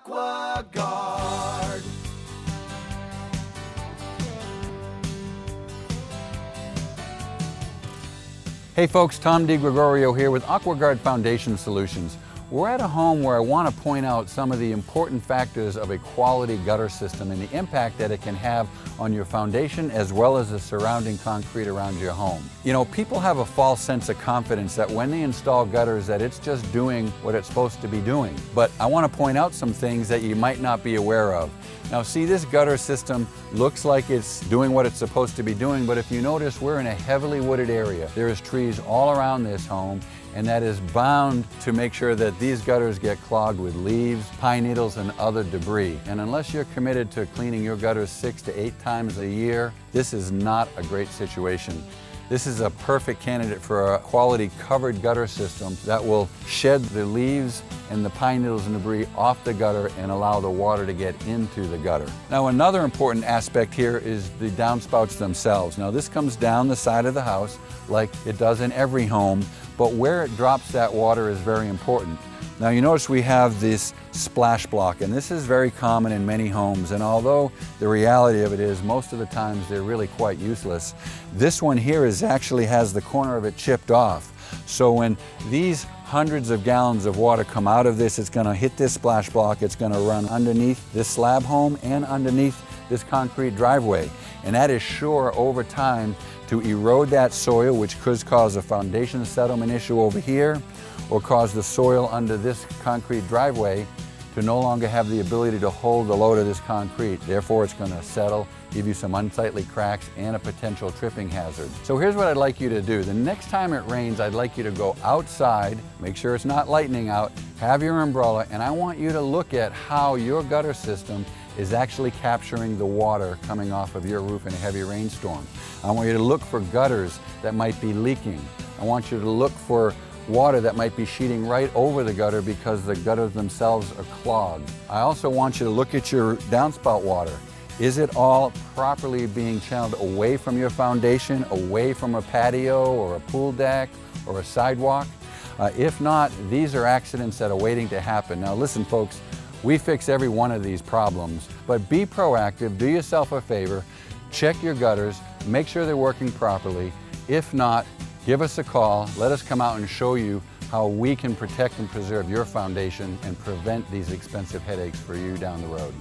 AquaGuard. Hey folks, Tom DiGregorio here with AquaGuard Foundation Solutions. We're at a home where I want to point out some of the important factors of a quality gutter system and the impact that it can have on your foundation as well as the surrounding concrete around your home. You know, people have a false sense of confidence that when they install gutters that it's just doing what it's supposed to be doing. But I want to point out some things that you might not be aware of. Now see, this gutter system looks like it's doing what it's supposed to be doing, but if you notice, we're in a heavily wooded area. There is trees all around this home, and that is bound to make sure that these gutters get clogged with leaves, pine needles, and other debris. And unless you're committed to cleaning your gutters 6 to 8 times a year, this is not a great situation. This is a perfect candidate for a quality covered gutter system that will shed the leaves and the pine needles and debris off the gutter and allow the water to get into the gutter. Now another important aspect here is the downspouts themselves. Now this comes down the side of the house like it does in every home, but where it drops that water is very important. Now you notice we have this splash block, and this is very common in many homes, and although the reality of it is most of the times they're really quite useless, this one here actually has the corner of it chipped off. So when these hundreds of gallons of water come out of this, it's going to hit this splash block, it's going to run underneath this slab home and underneath this concrete driveway, and that is sure over time to erode that soil, which could cause a foundation settlement issue over here, or cause the soil under this concrete driveway to no longer have the ability to hold the load of this concrete. Therefore, it's going to settle, give you some unsightly cracks and a potential tripping hazard. So here's what I'd like you to do. The next time it rains, I'd like you to go outside, make sure it's not lightning out, have your umbrella, and I want you to look at how your gutter system is actually capturing the water coming off of your roof in a heavy rainstorm. I want you to look for gutters that might be leaking. I want you to look for water that might be sheeting right over the gutter because the gutters themselves are clogged. I also want you to look at your downspout water. Is it all properly being channeled away from your foundation, away from a patio or a pool deck or a sidewalk? If not, these are accidents that are waiting to happen. Now listen folks, we fix every one of these problems, but be proactive, do yourself a favor, check your gutters, make sure they're working properly. If not, give us a call, let us come out and show you how we can protect and preserve your foundation and prevent these expensive headaches for you down the road.